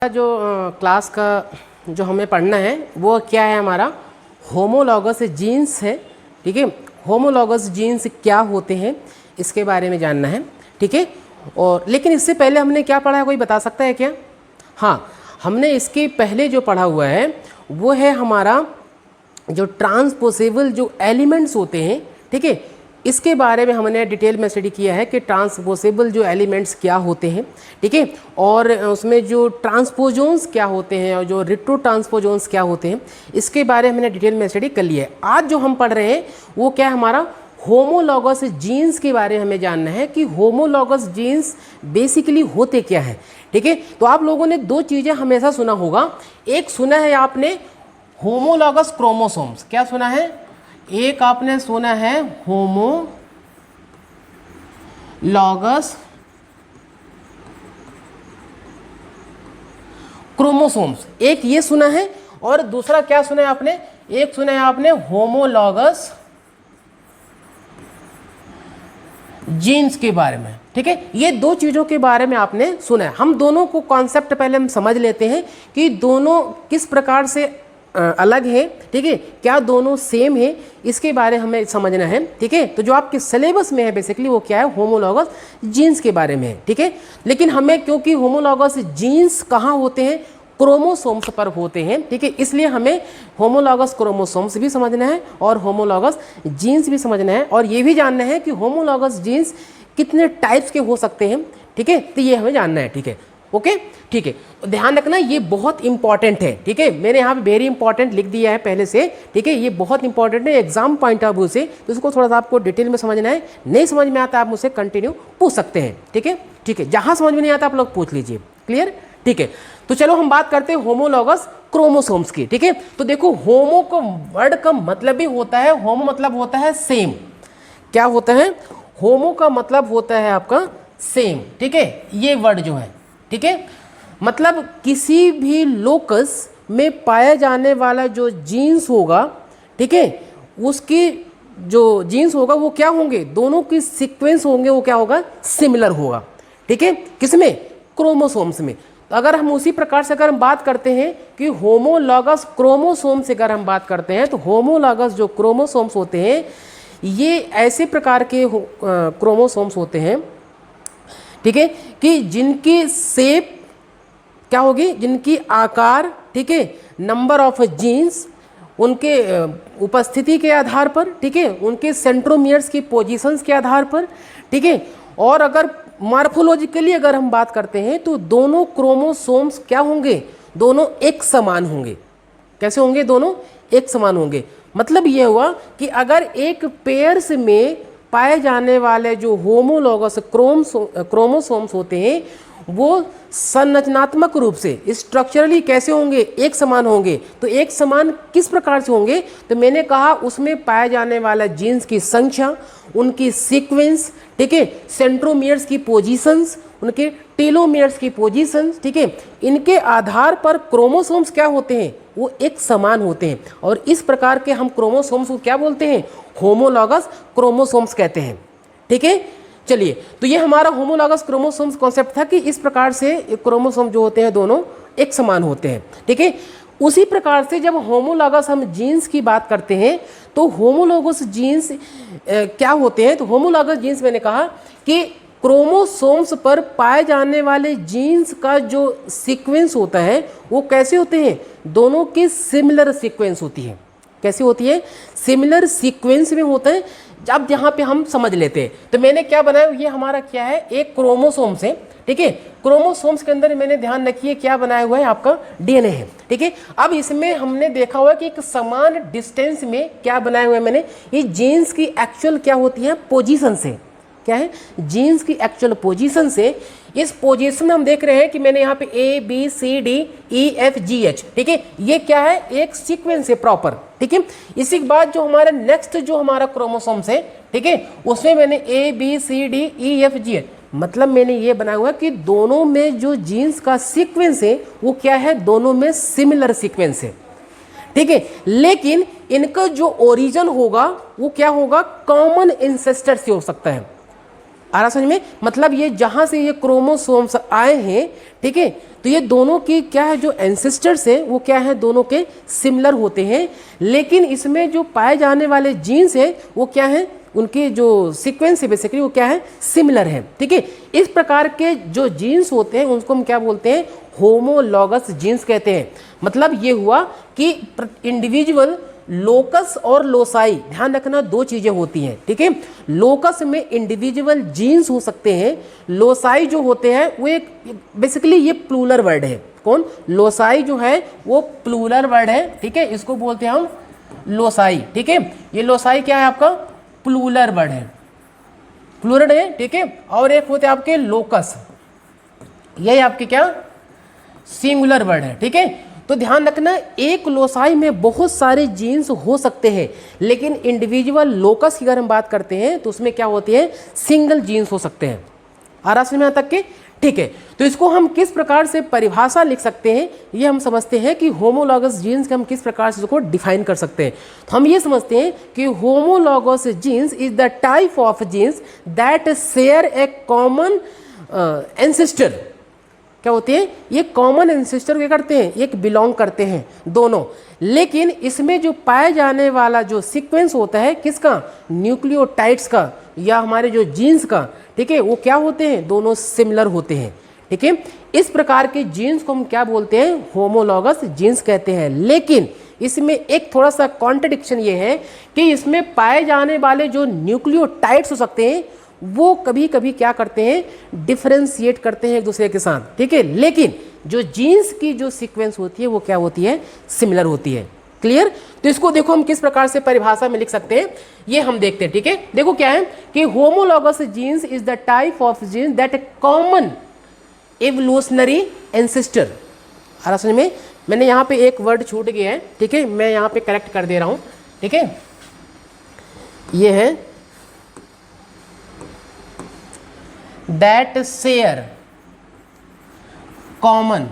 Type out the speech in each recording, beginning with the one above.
जो क्लास का जो हमें पढ़ना है वो क्या है हमारा होमोलॉगस जीन्स है। ठीक है, होमोलॉगस जीन्स क्या होते हैं इसके बारे में जानना है। ठीक है, और लेकिन इससे पहले हमने क्या पढ़ा है, कोई बता सकता है क्या? हाँ, हमने इसके पहले जो पढ़ा हुआ है वो है हमारा जो ट्रांसपोसेबल जो एलिमेंट्स होते हैं। ठीक है, इसके बारे में हमने डिटेल में स्टडी किया है कि ट्रांसपोसेबल जो एलिमेंट्स क्या होते हैं। ठीक है, और उसमें जो ट्रांसपोजोन्स क्या होते हैं और जो रिट्रो ट्रांसपोजोन्स क्या होते हैं इसके बारे में हमने डिटेल में स्टडी कर लिया है। आज जो हम पढ़ रहे हैं वो क्या है, हमारा होमोलॉगस जीन्स के बारे में हमें जानना है कि होमोलॉगस जीन्स बेसिकली होते क्या हैं। ठीक है, तो आप लोगों ने दो चीज़ें हमेशा सुना होगा। एक सुना है आपने होमोलॉगस क्रोमोसोम्स, क्या सुना है? एक आपने सुना है होमोलॉगस क्रोमोसोम्स, एक ये सुना है, और दूसरा क्या सुना है आपने? एक सुना है आपने होमोलॉगस जीन्स के बारे में। ठीक है, ये दो चीज़ों के बारे में आपने सुना है। हम दोनों को कॉन्सेप्ट पहले हम समझ लेते हैं कि दोनों किस प्रकार से अलग है। ठीक है, क्या दोनों सेम है, इसके बारे में हमें समझना है। ठीक है, तो जो आपके सिलेबस में है बेसिकली वो क्या है, होमोलॉगस जीन्स के बारे में है। ठीक है, लेकिन हमें क्योंकि होमोलॉगस जीन्स कहाँ होते हैं, क्रोमोसोम्स पर होते हैं। ठीक है, इसलिए हमें होमोलॉगस क्रोमोसोम्स भी समझना है और होमोलॉगस जीन्स भी समझना है, और ये भी जानना है कि होमोलॉगस जीन्स कितने टाइप्स के हो सकते हैं। ठीक है, तो ये हमें जानना है। ठीक है, ओके, ठीक है, ध्यान रखना ये बहुत इंपॉर्टेंट है। ठीक है, मैंने यहाँ पे वेरी इंपॉर्टेंट लिख दिया है पहले से। ठीक है, ये बहुत इंपॉर्टेंट है एग्जाम पॉइंट ऑफ व्यू से, तो इसको थोड़ा सा आपको डिटेल में समझना है। नहीं समझ में आता आप मुझसे कंटिन्यू पूछ सकते हैं। ठीक है, ठीक है, जहाँ समझ में नहीं आता आप लोग पूछ लीजिए। क्लियर? ठीक है, तो चलो हम बात करते हैं होमोलॉगस क्रोमोसोम्स की। ठीक है, तो देखो होमो को वर्ड का मतलब भी होता है, होमो मतलब होता है सेम। क्या होता है? होमो का मतलब होता है आपका सेम। ठीक है, ये वर्ड जो है, ठीक है, मतलब किसी भी लोकस में पाया जाने वाला जो जीन्स होगा, ठीक है, उसकी जो जीन्स होगा वो क्या होंगे, दोनों की सीक्वेंस होंगे वो क्या होगा, सिमिलर होगा। ठीक है, किसमें? क्रोमोसोम्स में। तो अगर हम उसी प्रकार से अगर हम बात करते हैं कि होमोलॉगस क्रोमोसोम से अगर हम बात करते हैं, तो होमोलॉगस जो क्रोमोसोम्स होते हैं ये ऐसे प्रकार के क्रोमोसोम्स होते हैं, ठीक है, कि जिनकी शेप क्या होगी, जिनकी आकार, ठीक है, नंबर ऑफ जीन्स, उनके उपस्थिति के आधार पर, ठीक है, उनके सेंट्रोमियर्स की पोजीशंस के आधार पर, ठीक है, और अगर मॉर्फोलॉजिकली अगर हम बात करते हैं तो दोनों क्रोमोसोम्स क्या होंगे, दोनों एक समान होंगे। कैसे होंगे? दोनों एक समान होंगे। मतलब ये हुआ कि अगर एक पेयर्स में पाए जाने वाले जो होमोलॉगस क्रोमोसोम्स होते हैं वो संरचनात्मक रूप से स्ट्रक्चरली कैसे होंगे, एक समान होंगे। तो एक समान किस प्रकार से होंगे? तो मैंने कहा उसमें पाए जाने वाला जीन्स की संख्या, उनकी सीक्वेंस, ठीक है, सेंट्रोमियर्स की पोजीशंस, उनके टेलोमियर्स की पोजीशंस, ठीक है, इनके आधार पर क्रोमोसोम्स क्या होते हैं, वो एक समान होते हैं। और इस प्रकार के हम क्रोमोसोम्स को क्या बोलते हैं, होमोलॉगस क्रोमोसोम्स कहते हैं। ठीक है, चलिए, तो ये हमारा होमोलॉगस क्रोमोसोम्स कॉन्सेप्ट था कि इस प्रकार से क्रोमोसोम जो होते हैं दोनों एक समान होते हैं। ठीक है, उसी प्रकार से जब होमोलॉगस हम जीन्स की बात करते हैं तो होमोलॉगस जीन्स क्या होते हैं? तो होमोलॉगस जीन्स मैंने कहा कि क्रोमोसोम्स पर पाए जाने वाले जीन्स का जो सीक्वेंस होता है वो कैसे होते हैं, दोनों की सिमिलर सीक्वेंस होती है। कैसी होती है? सिमिलर सीक्वेंस में होता है। अब यहाँ पे हम समझ लेते हैं, तो मैंने क्या बनाया, ये हमारा क्या है, एक क्रोमोसोम्स है। ठीक है, क्रोमोसोम्स के अंदर मैंने ध्यान रखिए क्या बनाया हुआ है, आपका डीएनए है। ठीक है, अब इसमें हमने देखा हुआ कि एक समान डिस्टेंस में क्या बनाया हुआ है मैंने, ये जीन्स की एक्चुअल क्या होती है, पोजीशन से, क्या है, जीन्स की एक्चुअल पोजीशन से। इस पोजीशन में हम देख रहे हैं कि मैंने यहाँ पे ABCDEFGH, ठीक है, ये क्या है, एक सीक्वेंस है प्रॉपर। ठीक है, इसी के बाद जो हमारा नेक्स्ट जो हमारा क्रोमोसोम्स है, ठीक है, उसमें मैंने ABCDEFGH, मतलब मैंने ये बनाया हुआ कि दोनों में जो जीन्स का सीक्वेंस है वो क्या है, दोनों में सिमिलर सीक्वेंस है। ठीक है, लेकिन इनका जो ओरिजिन होगा वो क्या होगा, कॉमन इंसेस्टर से हो सकता है। आ रहा समझ में? मतलब ये जहाँ से ये क्रोमोसोम्स आए हैं, ठीक है, तो ये दोनों की क्या है, जो एंसेस्टर्स है वो क्या है, दोनों के सिमिलर होते हैं, लेकिन इसमें जो पाए जाने वाले जीन्स है वो क्या है, उनकी जो सीक्वेंस है बेसिकली वो क्या है, सिमिलर है। ठीक है, इस प्रकार के जो जीन्स होते हैं उनको हम क्या बोलते हैं, होमोलॉगस जीन्स कहते हैं। मतलब ये हुआ कि इंडिविजुअल लोकस और लोसाई, ध्यान रखना दो चीजें होती हैं। ठीक है, लोकस में इंडिविजुअल जीन्स हो सकते हैं, लोसाई जो होते हैं वो एक बेसिकली ये प्लूरल वर्ड है। कौन? लोसाई जो है वो प्लूरल वर्ड है। ठीक है, इसको बोलते हैं हम लोसाई। ठीक है, ये लोसाई क्या है आपका, प्लूरल वर्ड है, प्लूरल है। ठीक है, और एक होते हैं आपके लोकस, ये आपके क्या, सिंगुलर वर्ड है। ठीक है, तो ध्यान रखना एक लोसाई में बहुत सारे जीन्स हो सकते हैं, लेकिन इंडिविजुअल लोकस की अगर हम बात करते हैं तो उसमें क्या होती है, सिंगल जीन्स हो सकते हैं। आ रहा समझ में यहाँ तक के? ठीक है, तो इसको हम किस प्रकार से परिभाषा लिख सकते हैं, ये हम समझते हैं कि होमोलॉगस जीन्स के हम किस प्रकार से इसको डिफाइन कर सकते हैं। तो हम ये समझते हैं कि homologous genes is the type of genes that share a common ancestor. क्या होते हैं, ये कॉमन एंसेस्टर क्या करते हैं, एक बिलोंग करते हैं दोनों, लेकिन इसमें जो पाए जाने वाला जो सीक्वेंस होता है किसका, न्यूक्लियोटाइड्स का या हमारे जो जीन्स का, ठीक है, वो क्या होते हैं, दोनों सिमिलर होते हैं। ठीक है, इस प्रकार के जीन्स को हम क्या बोलते हैं, होमोलॉगस जीन्स कहते हैं। लेकिन इसमें एक थोड़ा सा कॉन्ट्रडिक्शन ये है कि इसमें पाए जाने वाले जो न्यूक्लियोटाइड्स हो सकते हैं वो कभी कभी क्या करते हैं, डिफरेंशिएट करते हैं एक दूसरे के साथ। ठीक है, लेकिन जो जीन्स की जो सीक्वेंस होती है वो क्या होती है, सिमिलर होती है। क्लियर? तो इसको देखो हम किस प्रकार से परिभाषा में लिख सकते हैं, ये हम देखते हैं। ठीक है, देखो क्या है कि homologous genes is the type of genes that common evolutionary ancestor. आ रहा समझ में? मैंने यहाँ पे एक वर्ड छूट गया है, ठीक है, मैं यहाँ पे करेक्ट कर दे रहा हूँ। ठीक है, ये है दैट शेयर कॉमन।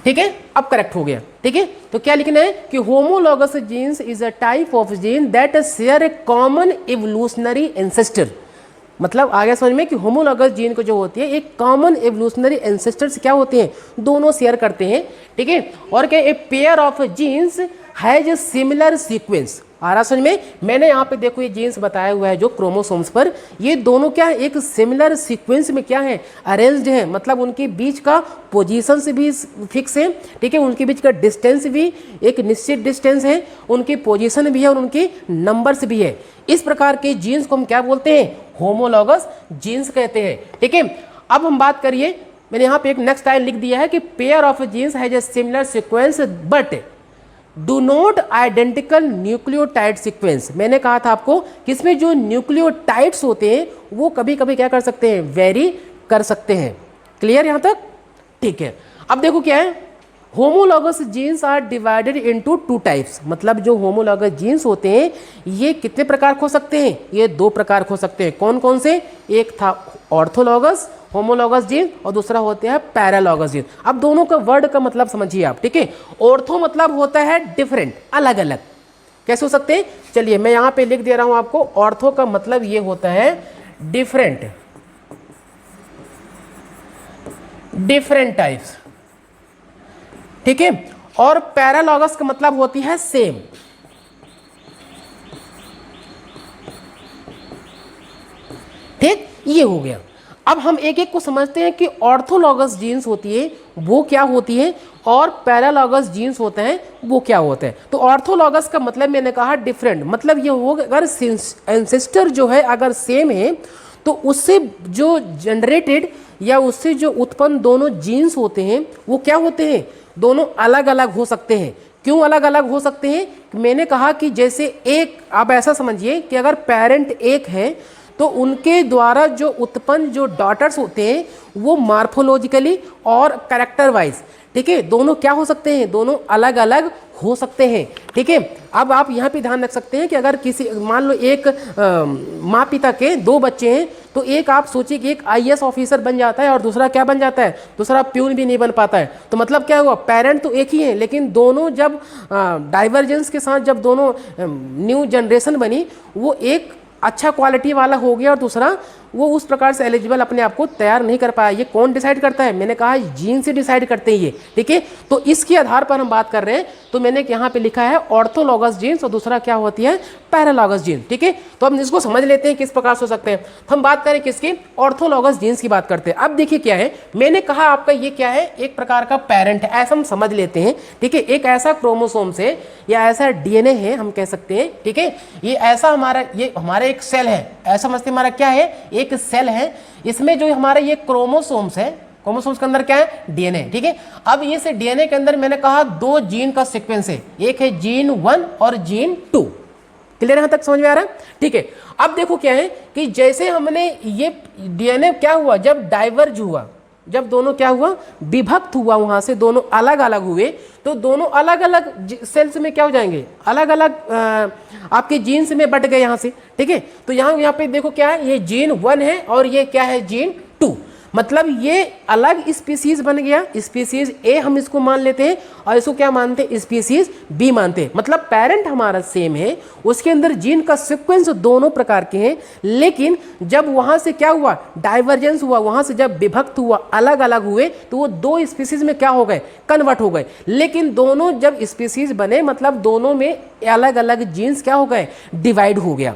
ठीक है, अब करेक्ट हो गया। ठीक है, तो क्या लिखना है कि homologous genes is a type of gene that share a common evolutionary ancestor. मतलब आ गया समझ में कि होमोलॉगस जीन को जो होती है एक कॉमन एवोल्यूशनरी एंसेस्टर से क्या होते हैं, दोनों शेयर करते हैं। ठीक है, और क्या, a pair of genes has similar sequence. आ रहा समझ में? मैंने यहाँ पे देखो ये जीन्स बताया हुआ है जो क्रोमोसोम्स पर, ये दोनों क्या है, एक सिमिलर सीक्वेंस में क्या है, अरेंज्ड है। मतलब उनके बीच का पोजीशन से भी फिक्स है। ठीक है, उनके बीच का डिस्टेंस भी एक निश्चित डिस्टेंस है, उनकी पोजीशन भी है और उनके नंबर्स भी है। इस प्रकार के जीन्स को हम क्या बोलते हैं, होमोलॉगस जीन्स कहते हैं। ठीक है, अब हम बात करिए, मैंने यहाँ पे एक नेक्स्ट लाइन लिख दिया है कि pair of genes has a similar sequence but do not identical nucleotide sequence. मैंने कहा था आपको कि इसमें जो न्यूक्लियोटाइड्स होते हैं वो कभी कभी क्या कर सकते हैं, वेरी कर सकते हैं। क्लियर यहाँ तक? ठीक है, अब देखो क्या है, homologous genes are divided into two types. मतलब जो होमोलॉगस जीन्स होते हैं ये कितने प्रकार हो सकते हैं, ये दो प्रकार हो सकते हैं। कौन कौन से? एक था ऑर्थोलॉगस होमोलॉगस जीन और दूसरा होते हैं पैरालॉगस जीन। अब दोनों का वर्ड का मतलब समझिए आप। ठीक है, ऑर्थो मतलब होता है डिफरेंट, अलग अलग। कैसे हो सकते हैं, चलिए मैं यहाँ पे लिख दे रहा हूँ आपको। ऑर्थो का मतलब ये होता है डिफरेंट, डिफरेंट टाइप्स। ठीक है, और पैरालॉगस का मतलब होती है सेम। ठीक, ये हो गया। अब हम एक एक को समझते हैं कि ऑर्थोलॉगस जीन्स होती है वो क्या होती है और पैरालॉगस जीन्स होते हैं वो क्या होते हैं। तो ऑर्थोलॉगस का मतलब मैंने कहा डिफरेंट, मतलब ये होगा अगर एंसेस्टर जो है अगर सेम है तो उससे जो जनरेटेड या उससे जो उत्पन्न दोनों जीन्स होते हैं वो क्या होते हैं, दोनों अलग अलग हो सकते हैं। क्यों अलग अलग हो सकते हैं? मैंने कहा कि जैसे एक, आप ऐसा समझिए कि अगर पेरेंट एक है तो उनके द्वारा जो उत्पन्न जो डॉटर्स होते हैं वो मार्फोलॉजिकली और कैरेक्टर वाइज, ठीक है, दोनों क्या हो सकते हैं, दोनों अलग अलग हो सकते हैं। ठीक है, अब आप यहाँ पे ध्यान रख सकते हैं कि अगर किसी, मान लो एक माँ पिता के दो बच्चे हैं तो एक आप सोचिए कि एक आईएएस ऑफिसर बन जाता है और दूसरा क्या बन जाता है, दूसरा प्यून भी नहीं बन पाता है। तो मतलब क्या हुआ, पेरेंट तो एक ही है लेकिन दोनों जब डाइवर्जेंस के साथ जब दोनों न्यू जनरेशन बनी वो एक अच्छा क्वालिटी वाला हो गया और दूसरा वो उस प्रकार से एलिजिबल अपने आप को तैयार नहीं कर पाया। ये कौन डिसाइड करता है? मैंने कहा जीन से डिसाइड करते हैं ये, ठीक है। तो इसके आधार पर हम बात कर रहे हैं। तो मैंने यहाँ पे लिखा है ऑर्थोलॉगस जीन्स और दूसरा क्या होती है? पैरालॉगस जीन, ठीक है। तो हम इसको समझ लेते हैं किस प्रकार से हो सकते हैं। तो हम बात करें किसकी? ऑर्थोलॉगस जीन्स की बात करते हैं। अब देखिए क्या है, मैंने कहा आपका ये क्या है? एक प्रकार का पेरेंट है, ऐसा हम समझ लेते हैं, ठीक है। एक ऐसा क्रोमोसोम से या ऐसा डीएनए है हम कह सकते हैं, ठीक है। ये ऐसा हमारा एक सेल है, ऐसा समझते हमारा क्या है? एक सेल है। इसमें जो हमारा ये क्रोमोसोम्स है, क्रोमोसोम्स के अंदर क्या है? डीएनए, ठीक है। अब इस डीएनए के अंदर मैंने कहा 2 जीन का सीक्वेंस है, एक है जीन 1 और जीन 2। क्लियर यहां तक समझ में आ रहा है? ठीक है। अब देखो क्या है कि जैसे हमने ये डीएनए क्या हुआ, जब डाइवर्ज हुआ, जब दोनों क्या हुआ? विभक्त हुआ, वहां से दोनों अलग अलग हुए, तो दोनों अलग अलग सेल्स में क्या हो जाएंगे? अलग अलग आपके जीन्स में बट गए यहां से, ठीक है। तो यहाँ पे देखो क्या है, ये जीन 1 है और ये क्या है? जीन 2। मतलब ये अलग स्पीसीज बन गया, स्पीसीज ए हम इसको मान लेते हैं और इसको क्या मानते हैं? स्पीसीज बी मानते हैं। मतलब पेरेंट हमारा सेम है, उसके अंदर जीन का सीक्वेंस दोनों प्रकार के हैं, लेकिन जब वहां से क्या हुआ? डाइवर्जेंस हुआ, वहां से जब विभक्त हुआ, अलग अलग हुए, तो वो 2 स्पीसीज में क्या हो गए? कन्वर्ट हो गए। लेकिन दोनों जब स्पीसीज बने, मतलब दोनों में अलग अलग जीन्स क्या हो गए? डिवाइड हो गया,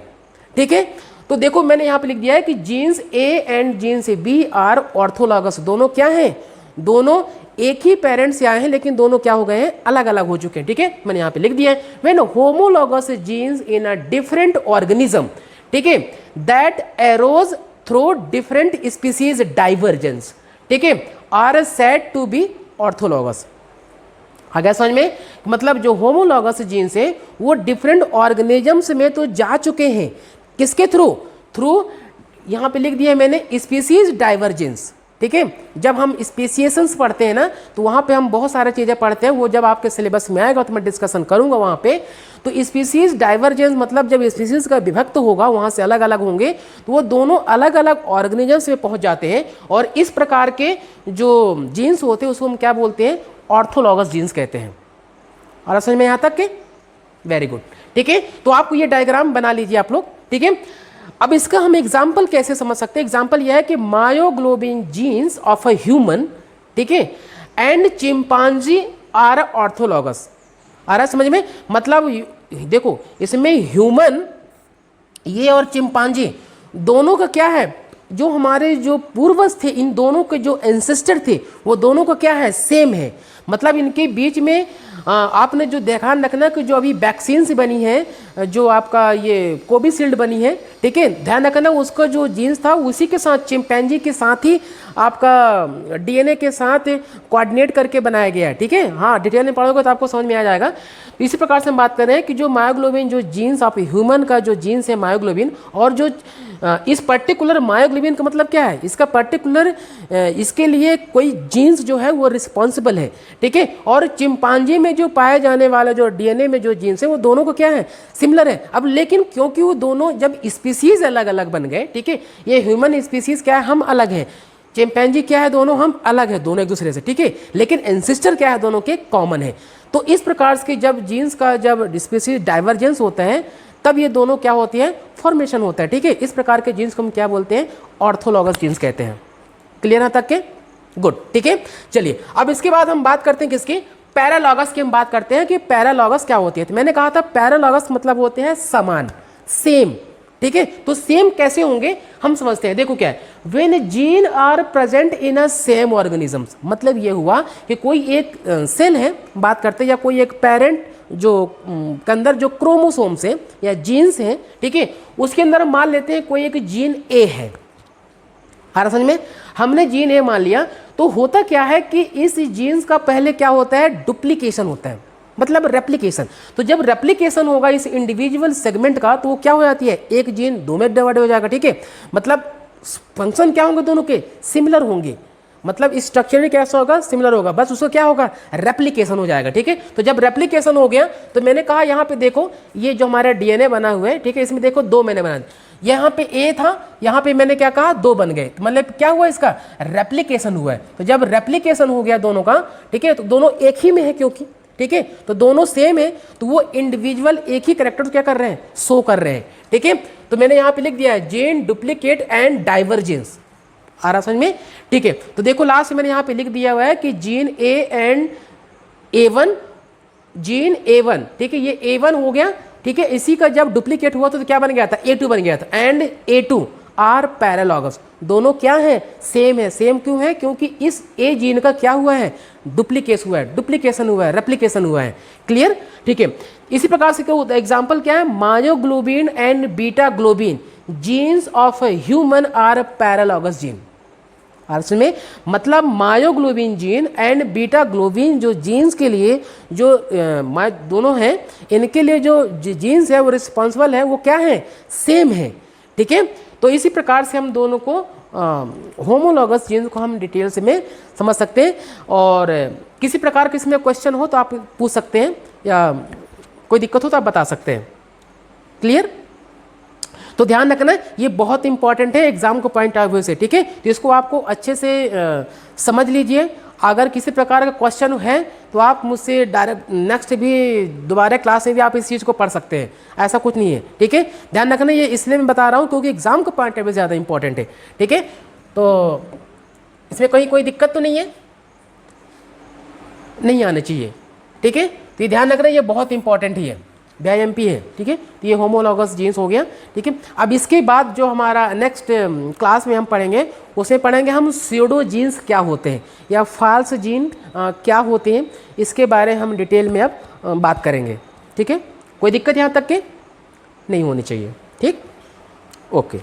ठीक है। तो देखो मैंने यहां पे लिख दिया है कि genes A and genes B are orthologous. दोनों क्या हैं? दोनों एक ही पेरेंट्स से आए हैं, लेकिन दोनों क्या हो गए हैं? अलग अलग हो चुके हैं, ठीक है। मैंने यहां पे लिख दिया है when homologous genes in a different organism, ठीक है, that arose through different species divergence, ठीक है, are said to be orthologous. आ गया समझ में? मतलब जो होमोलॉगस जीन्स है वो डिफरेंट ऑर्गेनिजम्स में तो जा चुके हैं, किसके थ्रू? यहां पे लिख दिया है मैंने स्पीसीज डाइवर्जेंस, ठीक है। जब हम स्पेसिएशंस पढ़ते हैं ना, तो वहां पे हम बहुत सारी चीजें पढ़ते हैं, वो जब आपके सिलेबस में आएगा तो मैं डिस्कशन करूंगा वहां पे। तो स्पीसीज डाइवर्जेंस मतलब जब स्पीसीज का विभक्त होगा, वहां से अलग अलग होंगे, तो वो दोनों अलग अलग ऑर्गेनिजम्स में पहुंच जाते हैं और इस प्रकार के जो जीन्स होते हैं उसको हम क्या बोलते हैं? ऑर्थोलॉगस जीन्स कहते हैं। और समझ में यहां तक के? वेरी गुड, ठीक है। तो आपको ये डायग्राम बना लीजिए आप लोग, ठीक है। अब इसका हम एग्जाम्पल कैसे समझ सकते हैं? एग्जाम्पल यह है कि myoglobin jeans of a human, ठीक है, एंड चिंपांजी आर ऑर्थोलॉगस। आ रहा है समझ में? मतलब देखो इसमें ह्यूमन ये और चिंपांजी दोनों का क्या है? जो हमारे जो पूर्वज थे, इन दोनों के जो एंसेस्टर थे, वो दोनों का क्या है? सेम है। मतलब इनके बीच में आपने जो ध्यान रखना कि जो अभी वैक्सीन्स बनी है, जो आपका ये कोविशील्ड बनी है, ठीक है, ध्यान रखना उसका जो जीन्स था उसी के साथ, चिंपैंजी के साथ ही आपका डीएनए के साथ कोऑर्डिनेट करके बनाया गया है, ठीक है। हाँ, डिटेल में पढ़ोगे तो आपको समझ में आ जाएगा। इसी प्रकार से हम बात कर रहे हैं कि जो मायोग्लोबिन, जो जीन्स ऑफ ह्यूमन का जो जीन्स है मायोग्लोबिन, और जो इस पर्टिकुलर मायोग्लोबिन का मतलब क्या है? इसका पर्टिकुलर इसके लिए कोई जीन्स जो है वो रिस्पॉन्सिबल है, ठीक है। और चिंपांजी में जो पाए जाने वाला जो डीएनए में जो जीन्स है वो दोनों को क्या है? सिमिलर है। अब लेकिन क्योंकि वो दोनों जब स्पीसीज अलग अलग बन गए, ठीक है, ये ह्यूमन स्पीसीज क्या है? हम अलग हैं। चिंपैंजी क्या है? दोनों हम अलग है, दोनों एक दूसरे से, ठीक है, लेकिन एंसेस्टर क्या है? दोनों के कॉमन है। तो इस प्रकार से जब जीन्स का जब स्पीसीज डाइवर्जेंस होता है, तब ये दोनों क्या होती है? फॉर्मेशन होता है, ठीक है। इस प्रकार के जीन्स को हम क्या बोलते हैं? ऑर्थोलॉगस जीन्स कहते हैं। क्लियर है तक के? गुड, ठीक है। चलिए अब इसके बाद हम बात करते हैं किसकी? पैरालॉगस की हम बात करते हैं कि पैरालॉगस क्या होती है। तो मैंने कहा था पैरालॉगस मतलब होते हैं समान, सेम, ठीक है। तो सेम कैसे होंगे हम समझते हैं। देखो क्या है, when gene are present in a same organisms, मतलब ये हुआ कि कोई एक सेल है, बात करते हैं, या कोई एक पेरेंट जो के अंदर जो क्रोमोसोम्स हैं या जीन्स हैं, ठीक है, उसके अंदर हम मान लेते हैं कोई एक जीन ए है। हर समझ में? हमने जीन ए मान लिया, तो होता क्या है कि इस जीन्स का पहले क्या होता है? डुप्लीकेशन होता है, मतलब रेप्लिकेशन। तो जब रेप्लिकेशन होगा इस इंडिविजुअल सेगमेंट का, तो वो क्या हो जाती है? एक जीन 2 में डिवाइड हो जाएगा, ठीक है। मतलब फंक्शन क्या होंगे? दोनों के सिमिलर होंगे, मतलब स्ट्रक्चर कैसा होगा? सिमिलर होगा, बस उसको क्या होगा? रेप्लिकेशन हो जाएगा, ठीक है। तो जब रेप्लिकेशन हो गया, तो मैंने कहा यहाँ पे देखो ये जो हमारा डीएनए बना हुआ है, ठीक है, इसमें देखो 2 मैंने बना, यहाँ पे ए था, यहाँ पे मैंने क्या कहा? 2 बन गए, मतलब क्या हुआ? इसका रेप्लिकेशन हुआ है। तो जब रेप्लिकेशन हो गया दोनों का, ठीक है, तो दोनों एक ही में है, क्योंकि ठीक है, तो दोनों सेम है, तो वो इंडिविजुअल एक ही करेक्टर क्या कर रहे हैं, शो कर रहे हैं। ठीक है, तो मैंने यहाँ पे लिख दिया है जीन डुप्लीकेट एंड डाइवर्जेंस, आ रहा समझ में। ठीक है, तो देखो लास्ट में मैंने यहाँ पे लिख दिया हुआ है कि gene A and A1, gene A1, ठीक है, ये A1 हो गया। ठीक है, इसी का जब डुप्लीकेट हुआ तो क्या बन गया था, A2 बन गया था, एंड A2 आर पैरेलॉगस, दोनों क्या है, सेम है। सेम क्यों है, क्योंकि इस ए जीन का क्या हुआ है, डुप्लीकेशन हुआ है, रेप्लिकेशन हुआ है। क्लियर। ठीक है, इसी प्रकार से एग्जांपल क्या है, myoglobin and beta globin genes of human are paralogous gene. अर्थ में मतलब myoglobin gene and beta globin जो जीन्स के लिए जो दोनों हैं, इनके लिए जो जीन्स है वो रिस्पॉन्सिबल है, वो क्या है, सेम है। ठीक है, तो इसी प्रकार से हम दोनों को होमोलॉगस जीन्स को हम डिटेल से में समझ सकते हैं। और किसी प्रकार के इसमें क्वेश्चन हो तो आप पूछ सकते हैं, या कोई दिक्कत हो तो आप बता सकते हैं। क्लियर। तो ध्यान रखना ये बहुत इंपॉर्टेंट है एग्जाम को पॉइंट ऑफ व्यू से। ठीक है, तो इसको आपको अच्छे से समझ लीजिए। अगर किसी प्रकार का क्वेश्चन है तो आप मुझसे डायरेक्ट नेक्स्ट भी दोबारा क्लास में भी आप इस चीज़ को पढ़ सकते हैं, ऐसा कुछ नहीं है। ठीक है, ध्यान रखना ये इसलिए मैं बता रहा हूँ क्योंकि एग्जाम का पॉइंट ऑफ व्यू ज़्यादा इंपॉर्टेंट है। ठीक है, तो इसमें कोई दिक्कत तो नहीं है, नहीं आना चाहिए। ठीक है, तो ये ध्यान रखना ये बहुत इंपॉर्टेंट ही है, BIMP है। ठीक है, तो ये होमोलॉगस जीन्स हो गया। ठीक है, अब इसके बाद जो हमारा नेक्स्ट क्लास में हम पढ़ेंगे उसे पढ़ेंगे हम स्यूडो जीन्स क्या होते हैं या फॉल्स जीन क्या होते हैं, इसके बारे में हम डिटेल में अब बात करेंगे। ठीक है, कोई दिक्कत यहाँ तक के नहीं होनी चाहिए। ठीक, ओके।